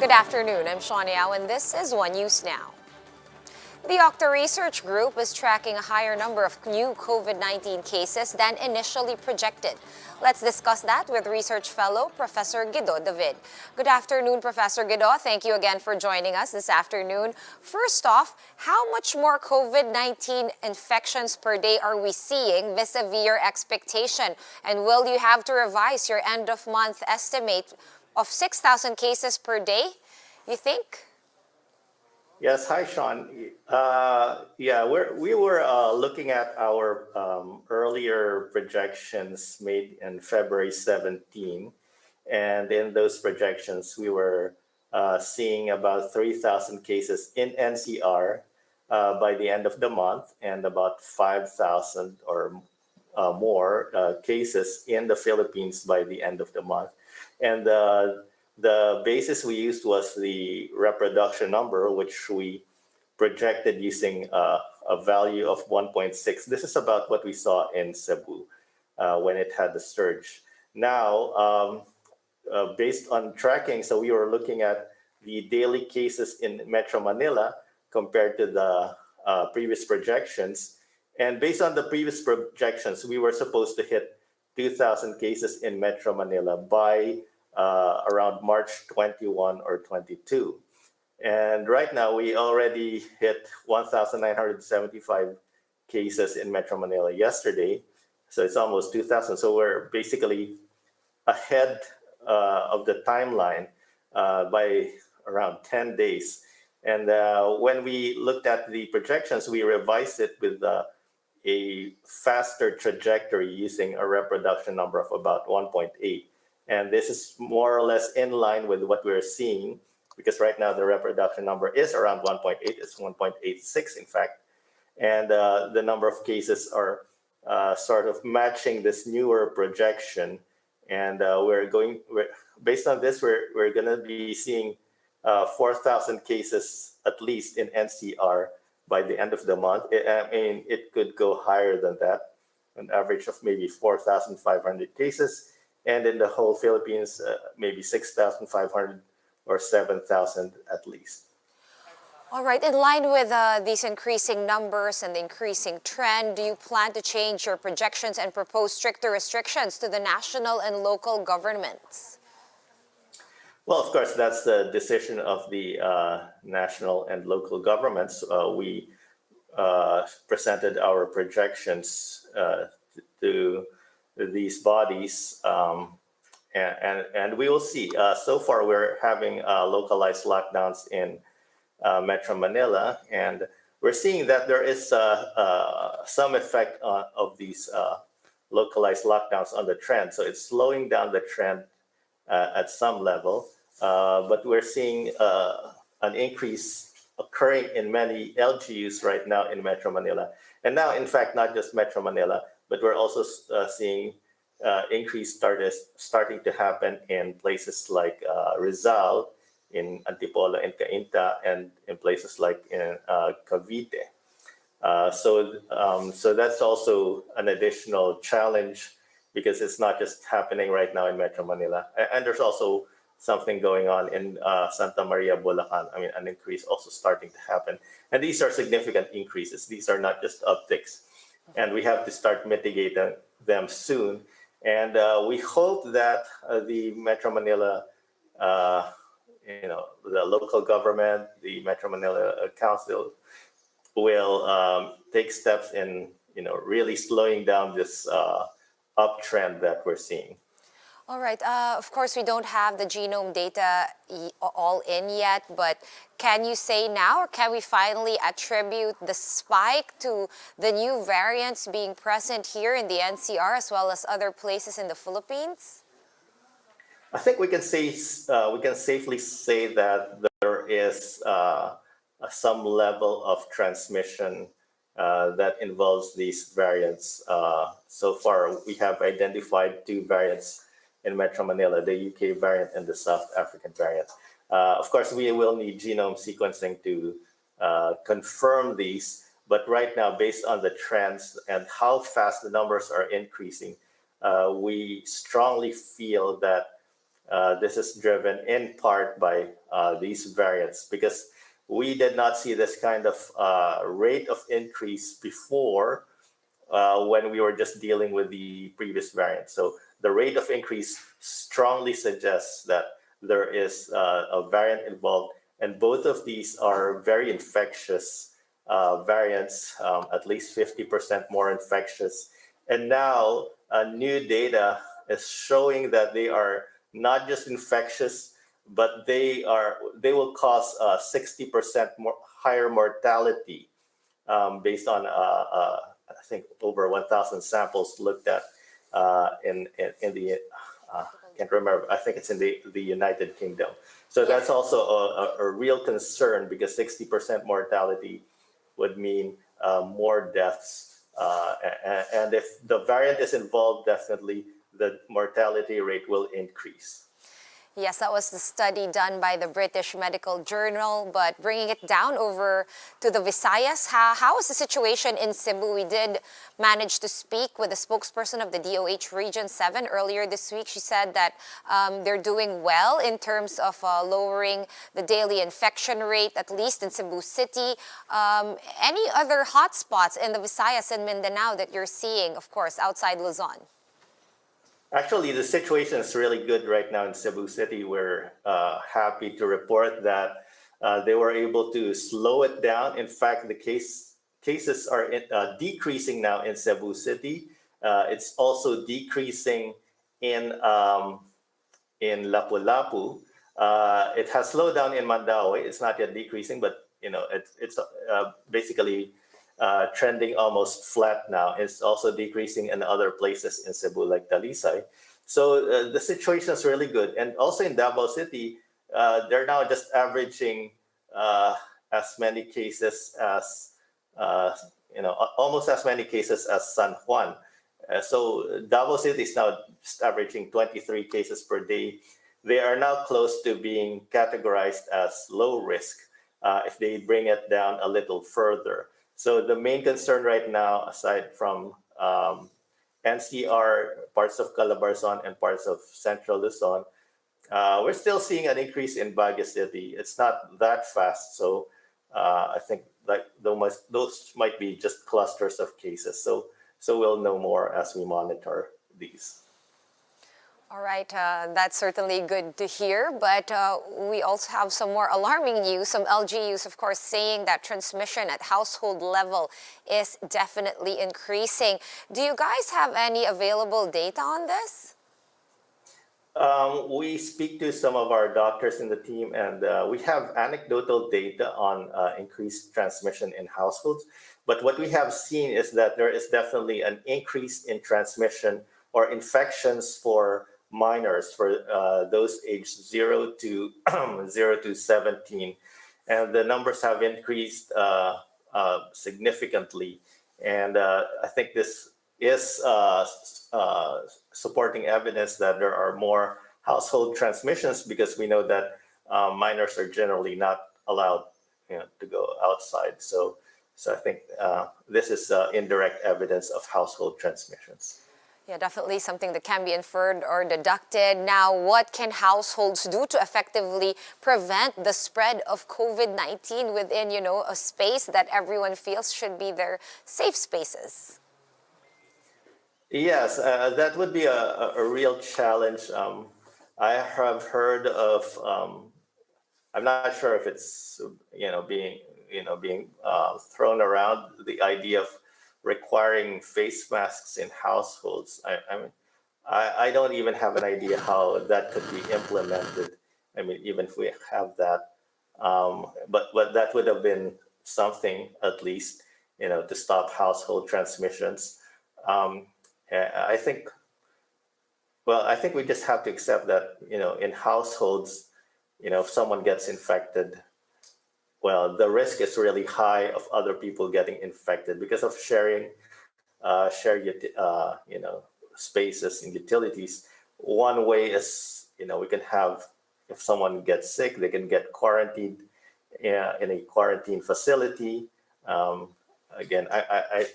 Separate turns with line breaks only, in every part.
Good afternoon, I'm Shawnee Au, and this is One News Now. The Octa Research Group is tracking a higher number of new COVID-19 cases than initially projected. Let's discuss that with research fellow Professor Guido David. Good afternoon, Professor Guido. Thank you again for joining us this afternoon. First off, how much more COVID-19 infections per day are we seeing vis-a-vis your expectation? And will you have to revise your end-of-month estimate of 6,000 cases per day, you think?
Yes, hi, Sean. We were looking at our earlier projections made in February 17, and in those projections, we were seeing about 3,000 cases in NCR by the end of the month, and about 5,000 or more cases in the Philippines by the end of the month. And the basis we used was the reproduction number, which we projected using a value of 1.6. This is about what we saw in Cebu when it had the surge. Now, based on tracking, so we were looking at the daily cases in Metro Manila compared to the previous projections. And based on the previous projections, we were supposed to hit 2,000 cases in Metro Manila by around March 21 or 22. And right now, we already hit 1,975 cases in Metro Manila yesterday. So it's almost 2,000. So we're basically ahead of the timeline by around 10 days. And when we looked at the projections, we revised it with a faster trajectory using a reproduction number of about 1.8. And this is more or less in line with what we're seeing, because right now the reproduction number is around 1.8. It's 1.86, in fact. And the number of cases are sort of matching this newer projection. And based on this, we're going to be seeing 4,000 cases at least in NCR by the end of the month. It could go higher than that, an average of maybe 4,500 cases. And in the whole Philippines, maybe 6,500 or 7,000 at least.
All right, in line with these increasing numbers and the increasing trend, do you plan to change your projections and propose stricter restrictions to the national and local governments?
Well, of course, that's the decision of the national and local governments. We presented our projections to these bodies, and we will see. So far, we're having localized lockdowns in Metro Manila, and we're seeing that there is some effect of these localized lockdowns on the trend. So it's slowing down the trend at some level, but we're seeing an increase occurring in many LGUs right now in Metro Manila. And now, in fact, not just Metro Manila, but we're also seeing increase starting to happen in places like Rizal, in Antipolo and Cainta, and in places like in Cavite. So that's also an additional challenge, because it's not just happening right now in Metro Manila. And there's also something going on in Santa Maria, Bulacan. An increase also starting to happen. And these are significant increases. These are not just upticks. And we have to start mitigating them soon. And we hope that the Metro Manila, the local government, the Metro Manila Council will take steps in, really slowing down this uptrend that we're seeing.
All right. Of course, we don't have the genome data all in yet, but can you say now, or can we finally attribute the spike to the new variants being present here in the NCR as well as other places in the Philippines?
I think we can safely say that there is some level of transmission that involves these variants. So far, we have identified two variants in Metro Manila, the UK variant and the South African variant. Of course, we will need genome sequencing to confirm these, but right now, based on the trends and how fast the numbers are increasing, we strongly feel that this is driven in part by these variants because we did not see this kind of rate of increase before when we were just dealing with the previous variant. So the rate of increase strongly suggests that there is a variant involved, and both of these are very infectious variants, at least 50% more infectious. And now new data is showing that they are not just infectious, but they will cause 60% more higher mortality based on I think over 1,000 samples looked at in the can't remember. I think it's in the United Kingdom. So that's also a real concern because 60% mortality would mean more deaths. And if the variant is involved, definitely the mortality rate will increase.
Yes, that was the study done by the British Medical Journal, but bringing it down over to the Visayas, how is the situation in Cebu? We did manage to speak with the spokesperson of the DOH Region 7 earlier this week. She said that they're doing well in terms of lowering the daily infection rate, at least in Cebu City. Any other hotspots in the Visayas and Mindanao that you're seeing, of course, outside Luzon?
Actually, the situation is really good right now in Cebu City. We're happy to report that they were able to slow it down. In fact, the cases are decreasing now in Cebu City. It's also decreasing in Lapu-Lapu. It has slowed down in Mandaue. It's not yet decreasing, but it's basically trending almost flat now. It's also decreasing in other places in Cebu, like Talisay. So the situation is really good. And also in Davao City, they're now just averaging as many cases as, almost as many cases as San Juan. So Davao City is now just averaging 23 cases per day. They are now close to being categorized as low risk if they bring it down a little further. So the main concern right now, aside from NCR, parts of Calabarzon, and parts of Central Luzon, we're still seeing an increase in Baguio City. It's not that fast, so I think like those might be just clusters of cases. So we'll know more as we monitor these.
All right, that's certainly good to hear, but we also have some more alarming news, some LGUs, of course, saying that transmission at household level is definitely increasing. Do you guys have any available data on this?
We speak to some of our doctors in the team, and we have anecdotal data on increased transmission in households. But what we have seen is that there is definitely an increase in transmission or infections for minors, for those aged 0 to 17, and the numbers have increased significantly. And I think this is supporting evidence that there are more household transmissions because we know that minors are generally not allowed, to go outside. So I think this is indirect evidence of household transmissions.
Yeah, definitely something that can be inferred or deducted. Now, what can households do to effectively prevent the spread of COVID-19 within, a space that everyone feels should be their safe spaces?
Yes, that would be a real challenge. I have heard of, I'm not sure if it's, being thrown around, the idea of requiring face masks in households. I don't even have an idea how that could be implemented. I mean, even if we have that, but that would have been something at least, to stop household transmissions. I think, I think we just have to accept that, in households, if someone gets infected, well, the risk is really high of other people getting infected because of sharing, spaces and utilities. One way is, we can have, if someone gets sick, they can get quarantined in a quarantine facility. Again, I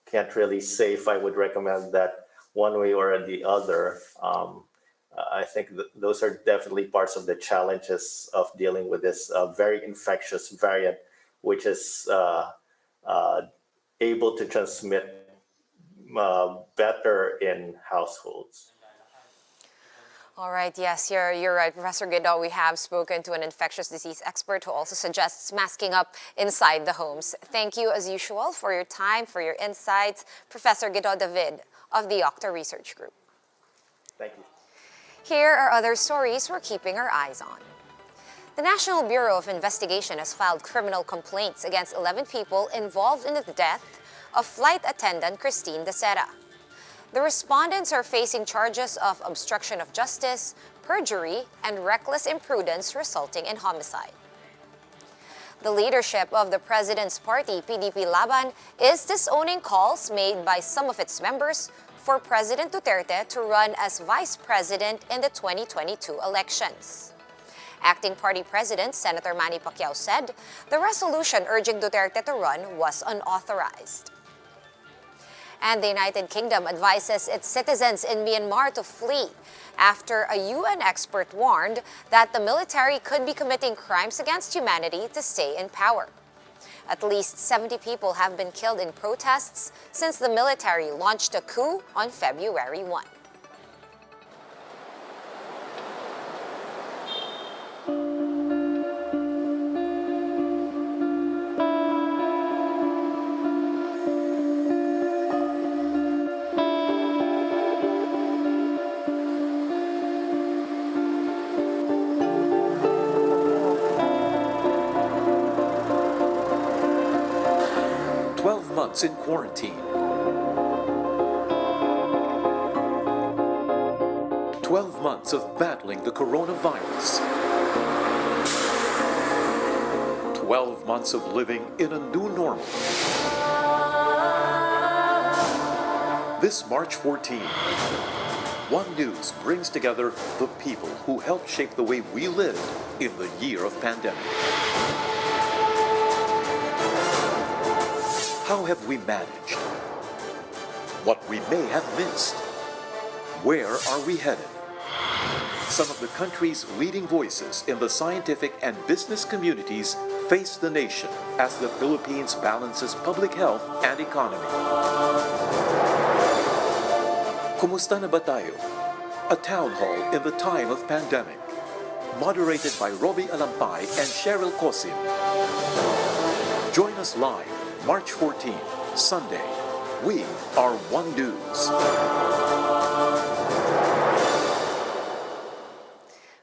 can't really say if I would recommend that one way or the other. I think those are definitely parts of the challenges of dealing with this very infectious variant, which is uh, able to transmit better in households.
All right, yes, you're right, Professor Guido. We have spoken to an infectious disease expert who also suggests masking up inside the homes. Thank you, as usual, for your time, for your insights, Professor Guido David of the Octa Research Group.
Thank you.
Here are other stories we're keeping our eyes on. The National Bureau of Investigation has filed criminal complaints against 11 people involved in the death of flight attendant Christine De Sera. The respondents are facing charges of obstruction of justice, perjury, and reckless imprudence resulting in homicide. The leadership of the President's Party, PDP Laban, is disowning calls made by some of its members for President Duterte to run as Vice President in the 2022 elections. Acting Party President Senator Manny Pacquiao said the resolution urging Duterte to run was unauthorized. And the United Kingdom advises its citizens in Myanmar to flee after a UN expert warned that the military could be committing crimes against humanity to stay in power. At least 70 people have been killed in protests since the military launched a coup on February 1.
In quarantine. 12 months of battling the coronavirus. 12 months of living in a new normal. This March 14, One News brings together the people who helped shape the way we lived in the year of pandemic. How have we managed? What we may have missed? Where are we headed? Some of the country's leading voices in the scientific and business communities face the nation as the Philippines balances public health and economy. Kumusta na ba tayo? A town hall in the time of pandemic. Moderated by Robbie Alampay and Cheryl Cosim. Join us live March 14, Sunday. We are One News.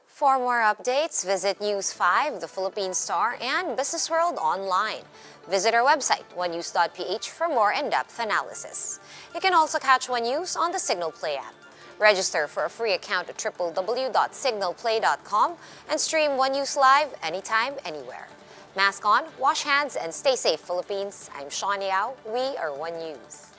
For more updates, visit News 5, The Philippine Star, and Business World online. Visit our website, onenews.ph, for more in-depth analysis. You can also catch One News on the Signal Play app. Register for a free account at www.signalplay.com and stream One News live anytime, anywhere. Mask on, wash hands, and stay safe, Philippines. I'm Sean Yao. We are One News.